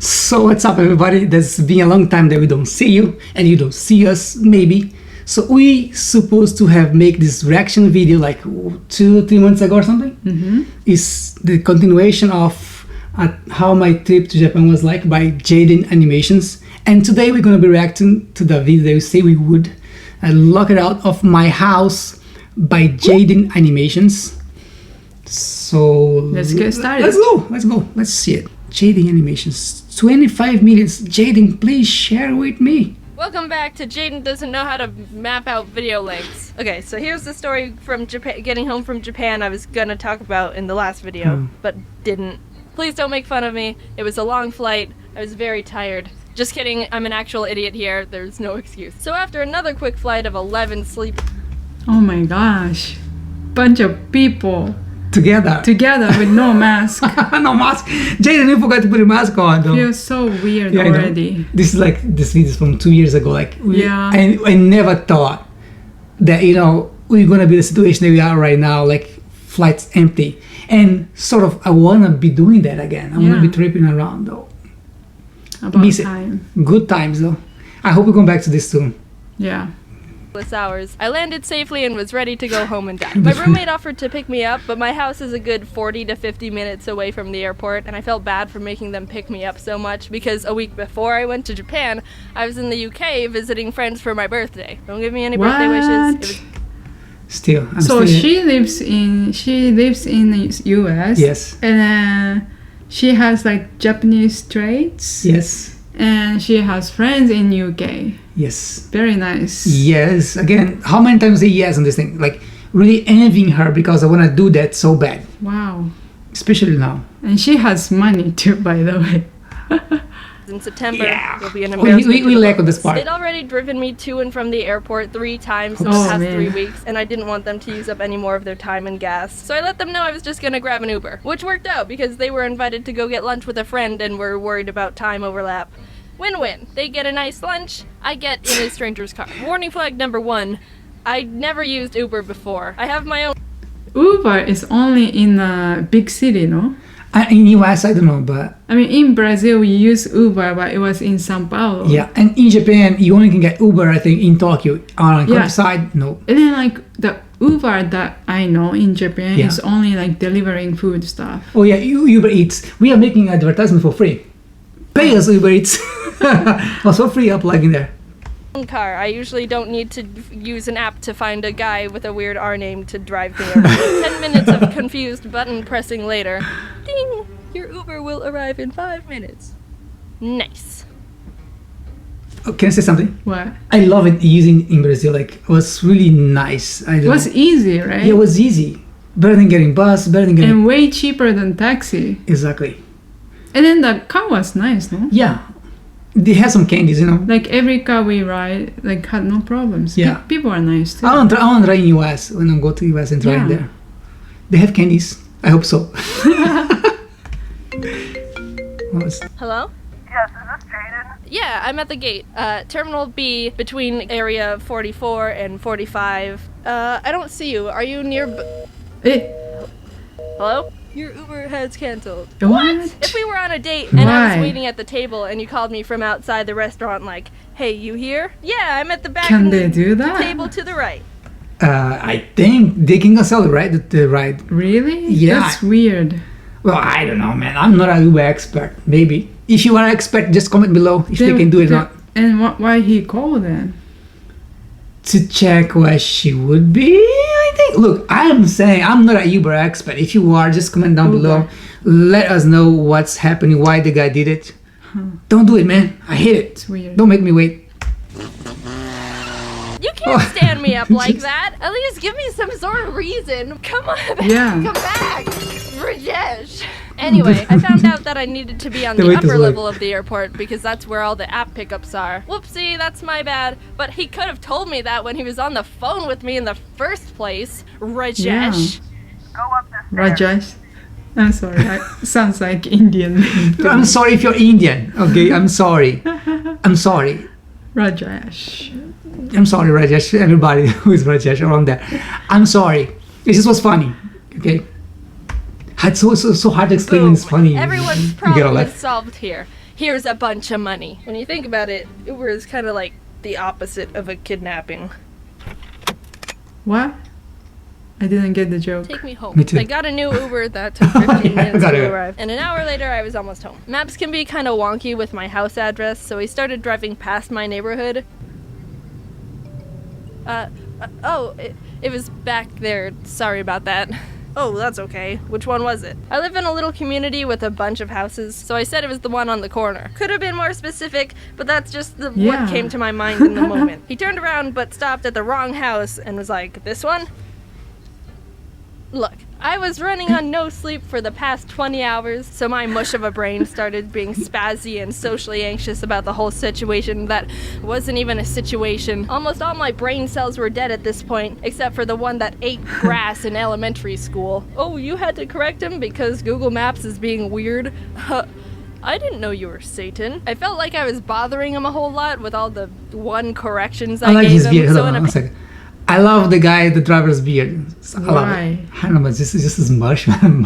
So what's up, everybody? There's been a long time that we don't see you and you don't see us, maybe. So we supposed to have make this reaction video like 2-3 months ago or something. It's the continuation of how my trip to Japan was like by Jaiden animations. And today we're gonna be reacting to the video that we say we would. Lockout of my house by Jaiden animations. So let's get started. Let's go. Let's see it. Jaiden animations. 25 minutes. Jaiden, please share with me. Welcome back to Jaiden Doesn't Know How to Map Out Video Lengths. Okay, so here's the story from Japan, getting home from Japan I was gonna talk about in the last video, but didn't. Please don't make fun of me. It was a long flight. I was very tired. Just kidding, I'm an actual idiot here. There's no excuse. So after another quick flight of 11 sleep... Oh my gosh. Bunch of people. Together with no mask. No mask. Jaiden, you forgot to put a mask on though. Feels so weird already. This is like, this video is from 2 years ago. Like, I never thought that, you know, we're gonna be in the situation that we are right now, like flights empty. And sort of, I wanna be doing that again. I wanna be tripping around though. About time. Good times though. I hope we come back to this soon. Yeah. Hours. I landed safely and was ready to go home and die. My roommate offered to pick me up, but my house is a good 40 to 50 minutes away from the airport, and I felt bad for making them pick me up so much because a week before I went to Japan, I was in the UK visiting friends for my birthday. Don't give me any birthday wishes. She lives in the US. Yes. And she has like Japanese traits. Yes. And she has friends in UK. Yes. Very nice. Yes. Again, how many times I say yes on this thing? Like, really envying her because I want to do that so bad. Wow. Especially now. And she has money too, by the way. In September, will be an embarrassment. We lack of this part. They'd already driven me to and from the airport 3 times in the past 3 weeks, and I didn't want them to use up any more of their time and gas. So I let them know I was just gonna grab an Uber, which worked out because they were invited to go get lunch with a friend and were worried about time overlap. Win-win. They get a nice lunch, I get in a stranger's car. Warning flag number 1, I never used Uber before. I have my own... Uber is only in a big city, no? In US, I don't know, but... I mean, in Brazil, we use Uber, but it was in São Paulo. Yeah, and in Japan, you only can get Uber, I think, in Tokyo. On the countryside, no. And then, like, the Uber that I know in Japan is only, like, delivering food stuff. Oh, yeah, Uber Eats. We are making advertisement for free. Pay us, Uber Eats. Also free, I'll plug in there. Car. I usually don't need to use an app to find a guy with a weird R name to drive me around. 10 minutes of confused button pressing later. Ding! Your Uber will arrive in 5 minutes. Nice. Oh, can I say something? What? I love it using in Brazil. Like, it was really nice. It was easy, right? Yeah, it was easy. Better than getting bus, better than getting... And way cheaper than taxi. Exactly. And then the car was nice, no? Yeah. They have some candies, you know. Like every car we ride, like had no problems. Yeah. People are nice too. I want to try in US when I go to US and try it there. They have candies. I hope so. Hello? Yes, is this Jaiden? Yeah, I'm at the gate. Terminal B between area 44 and 45. I don't see you. Are you near... Hello? Your Uber has canceled. What? If we were on a date and I was waiting at the table and you called me from outside the restaurant like, hey, you here? Yeah, I'm at the back Can they do that? Table to the right. I think they can cancel the ride. Really? Yeah. That's weird. Well, I don't know, man. I'm not a Uber expert. Maybe. If you are an expert, just comment below if they can do it or not. And why he called then? To check where she would be, I think. Look, I am saying I'm not a Uber expert. If you are, just comment down below. Let us know what's happening, why the guy did it. Don't do it, man. I hate it. It's weird. Don't make me wait. You can't stand me up like that. At least give me some sort of reason. Come on. Come back. Rajesh. Anyway, I found out that I needed to be on the upper level of the airport because that's where all the app pickups are. Whoopsie, that's my bad. But he could have told me that when he was on the phone with me in the first place. Rajesh. Go up the stairs. Rajesh. I'm sorry. Sounds like Indian name. I'm sorry if you're Indian. Okay, I'm sorry. I'm sorry. Rajesh. I'm sorry, Rajesh. Everybody who is Rajesh around there. I'm sorry. It just was funny. Okay. It's so hard to explain when it's funny. Everyone's problem is solved here. here's a bunch of money. When you think about it, Uber is kind of like the opposite of a kidnapping. What? I didn't get the joke. Take me home. Me too. I got a new Uber that took 15 minutes to arrive. And an hour later, I was almost home. Maps can be kind of wonky with my house address, so we started driving past my neighborhood. It was back there. Sorry about that. Oh, that's okay. Which one was it? I live in a little community with a bunch of houses, so I said it was the one on the corner. Could have been more specific, but that's just what came to my mind in the moment. He turned around but stopped at the wrong house and was like, this one? Look, I was running on no sleep for the past 20 hours, so my mush of a brain started being spazzy and socially anxious about the whole situation that wasn't even a situation. Almost all my brain cells were dead at this point, except for the one that ate grass in elementary school. Oh, you had to correct him because Google Maps is being weird? I didn't know you were Satan. I felt like I was bothering him a whole lot with all the one corrections I like gave his him. beard. So Hold on one second. I love the driver's beard. I love it. I don't know, this is just his mush, man.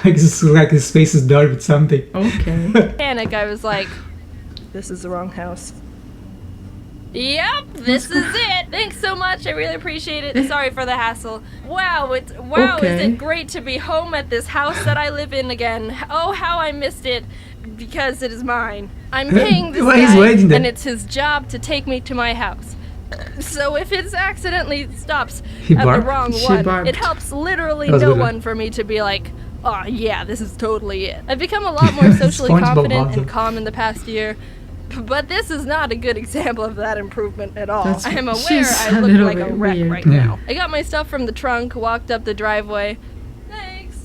like his face is dark with something. Okay. Panic, I was like, this is the wrong house. Yep, this is it. Thanks so much. I really appreciate it. Sorry for the hassle. Wow, is it great to be home at this house that I live in again. Oh, how I missed it because it is mine. I'm paying this guy, and it's his job to take me to my house. So if it accidentally stops at the wrong one, it helps literally no one for me to be like, oh yeah, this is totally it. I've become a lot more socially confident and calm in the past year, but this is not a good example of that improvement at all. I am aware I look like a wreck right now. I got my stuff from the trunk, walked up the driveway. Thanks.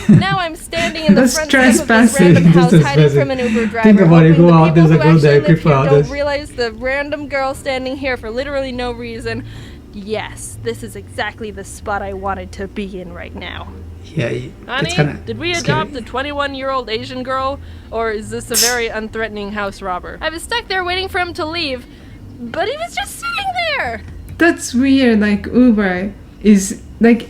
Now I'm standing in the front step of this random house, hiding from an Uber driver. Think about it, go out, there's a girl there, live here don't realize the random girl standing here for literally no reason. Yes, this is exactly the spot I wanted to be in right now. Yeah, honey, did we adopt a 21-year-old Asian girl, or is this a very unthreatening house robber? I was stuck there waiting for him to leave, but he was just sitting there. That's weird. Like Uber is like,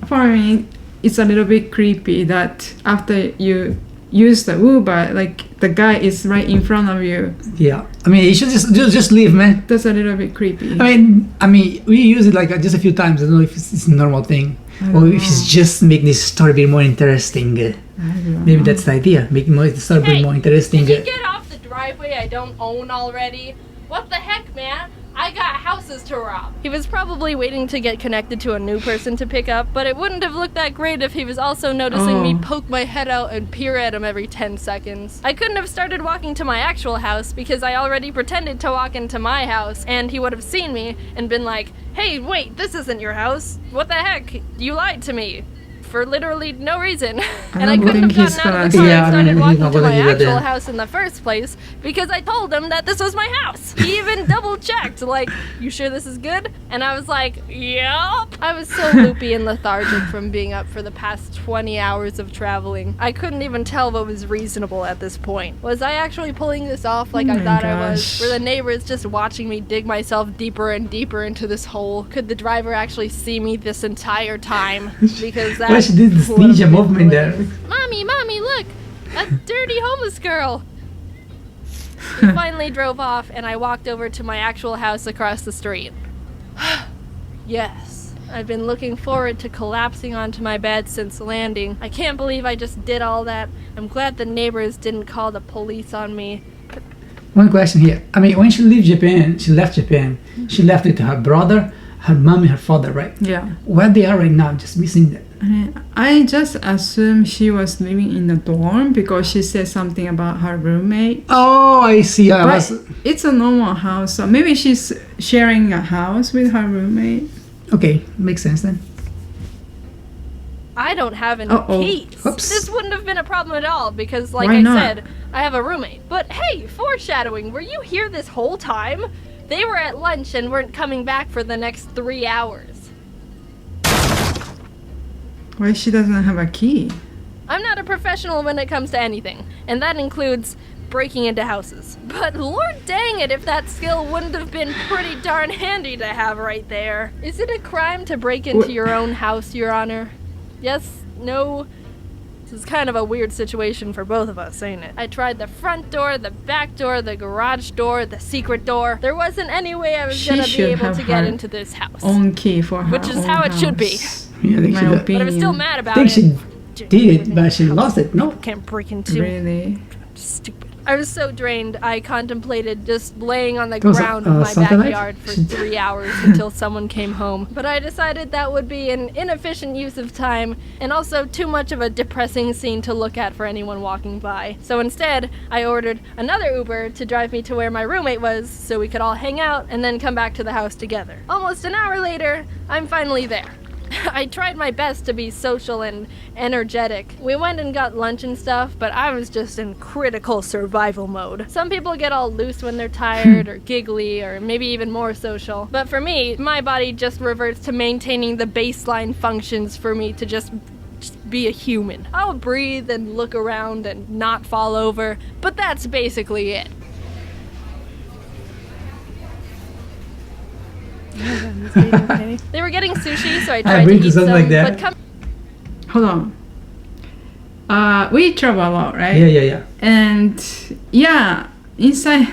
for me, it's a little bit creepy that after you use the Uber, like the guy is right in front of you. Yeah, I mean, you should just leave, man. That's a little bit creepy. I mean, we use it like just a few times. I don't know if it's a normal thing, or if it's just making this story a bit more interesting. Maybe that's the idea. Make the story a bit more interesting. Can you get off the driveway I don't own already? What the heck, man? I got houses to rob. He was probably waiting to get connected to a new person to pick up, but it wouldn't have looked that great if he was also noticing me poke my head out and peer at him every 10 seconds. I couldn't have started walking to my actual house because I already pretended to walk into my house, and he would have seen me and been like, hey, wait, this isn't your house. What the heck? You lied to me. For literally no reason. And I couldn't have gotten out of the car and started walking to my actual house in the first place because I told him that this was my house. He even double checked, like, you sure this is good? And I was like, yup. I was so loopy and lethargic from being up for the past 20 hours of traveling. I couldn't even tell what was reasonable at this point. Was I actually pulling this off like I thought I was? Were the neighbors just watching me dig myself deeper and deeper into this hole? Could the driver actually see me this entire time? Because that she did this ninja movement there. Mommy, look! That dirty homeless girl! He finally drove off, and I walked over to my actual house across the street. Yes, I've been looking forward to collapsing onto my bed since landing. I can't believe I just did all that. I'm glad the neighbors didn't call the police on me. One question here. I mean, when she left Japan, she left it to her brother, her mom, and her father, right? Yeah. Where they are right now, just missing that. I just assume she was living in the dorm because she said something about her roommate. Oh, I see. It's a normal house, so maybe she's sharing a house with her roommate. Okay, makes sense then. I don't have any keys. Oops. This wouldn't have been a problem at all because, like I said, I have a roommate. But hey, foreshadowing, were you here this whole time? They were at lunch and weren't coming back for the next 3 hours. Why she doesn't have a key? I'm not a professional when it comes to anything, and that includes breaking into houses. But lord dang it if that skill wouldn't have been pretty darn handy to have right there. Is it a crime to break into your own house, Your Honor? Yes? No? This is kind of a weird situation for both of us, ain't it? I tried the front door, the back door, the garage door, the secret door. There wasn't any way I was She gonna be should able have to get her into this house. Own key for her Which is own how it should be. house. Yeah, I think My she did. opinion. But I was still mad I about think it. she did it, but she lost it. No. Can't break into. Really? Stupid. I was so drained, I contemplated just laying on the There was ground of my something like- backyard for 3 hours until someone came home. But I decided that would be an inefficient use of time and also too much of a depressing scene to look at for anyone walking by. So instead, I ordered another Uber to drive me to where my roommate was so we could all hang out and then come back to the house together. Almost an hour later, I'm finally there. I tried my best to be social and energetic. We went and got lunch and stuff, but I was just in critical survival mode. Some people get all loose when they're tired or giggly or maybe even more social. But for me, my body just reverts to maintaining the baseline functions for me to just be a human. I'll breathe and look around and not fall over, but that's basically it. They were getting sushi, so I tried to bring eat to something some. like that. But come Hold on. We travel a lot, right? Yeah. And yeah, inside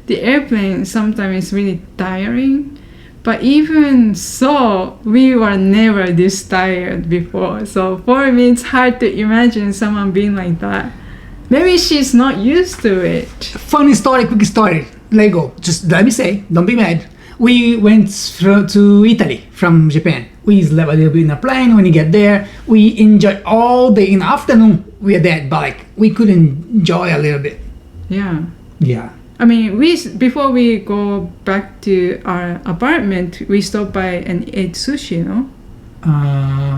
the airplane sometimes it's really tiring. But even so, we were never this tired before. So for me, it's hard to imagine someone being like that. Maybe she's not used to it. Funny story, quick story. Lego. Just let me say, don't be mad. We went to Italy from Japan. We slept a little bit in a plane. When we get there, we enjoyed all day. In the afternoon, we are dead, but like we could enjoy a little bit. Yeah. Yeah. I mean, before we go back to our apartment, we stopped by and ate sushi, no?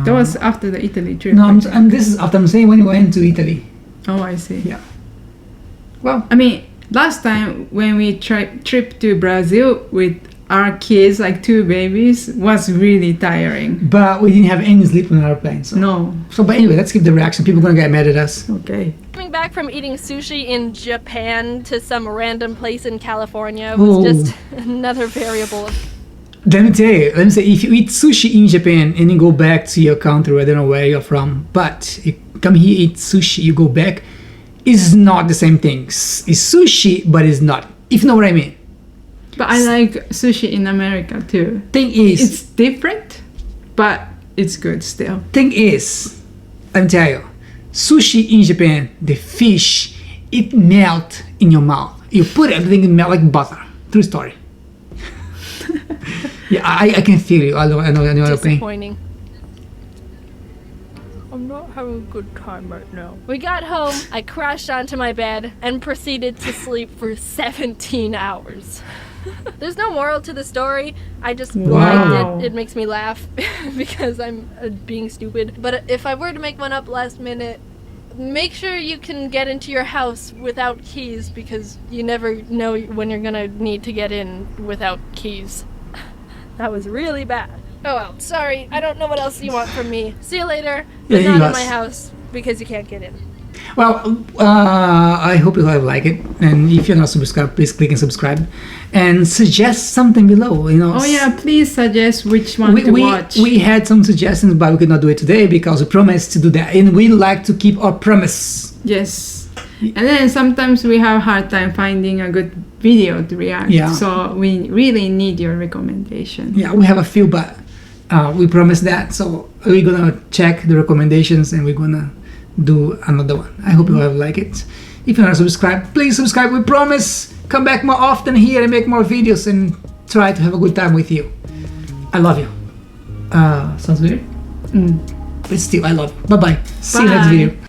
That was after the Italy trip. No, I think. and this is after I'm saying when we went to Italy. Oh, I see. Yeah. Well, I mean, last time when we trip to Brazil with our kids, like 2 babies, was really tiring. but we didn't have any sleep on our plane. So. No. So, but anyway, let's keep the reaction. People are gonna get mad at us. Okay. coming back from eating sushi in Japan to some random place in California was just another variable. Let me say, if you eat sushi in Japan and you go back to your country, I don't know where you're from, but you come here, eat sushi, you go back, it's not the same thing. It's sushi, but it's not. If you know what I mean. But I like sushi in America too. Thing is, It's different, but it's good still. let me tell you, sushi in Japan, the fish, it melt in your mouth. You put everything in melt like butter. True story. Yeah, I can feel you. I know what you're saying. Disappointing. I'm not having a good time right now. We got home, I crashed onto my bed, and proceeded to sleep for 17 hours. There's no moral to the story. I just Wow. liked it. It makes me laugh because I'm being stupid. But if I were to make one up last minute, make sure you can get into your house without keys because you never know when you're gonna need to get in without keys. That was really bad. Oh well, sorry. I don't know what else you want from me. See you later. But Yeah, not you in my lost. house because you can't get in. Well, I hope you have liked it, and if you're not subscribed, please click and subscribe, and suggest something below. Oh yeah, please suggest which one to watch. we had some suggestions, but we could not do it today because we promised to do that, and we like to keep our promise. Yes. And then sometimes we have hard time finding a good video to react. Yeah. So we really need your recommendation. Yeah, we have a few, but we promised that, so we're gonna check the recommendations and we're gonna do another one. I hope you have liked it. If you're not subscribed, please subscribe. We promise come back more often here and make more videos and try to have a good time with you. I love you. Sounds weird? But still, I love you. Bye bye. See you next Bye. video.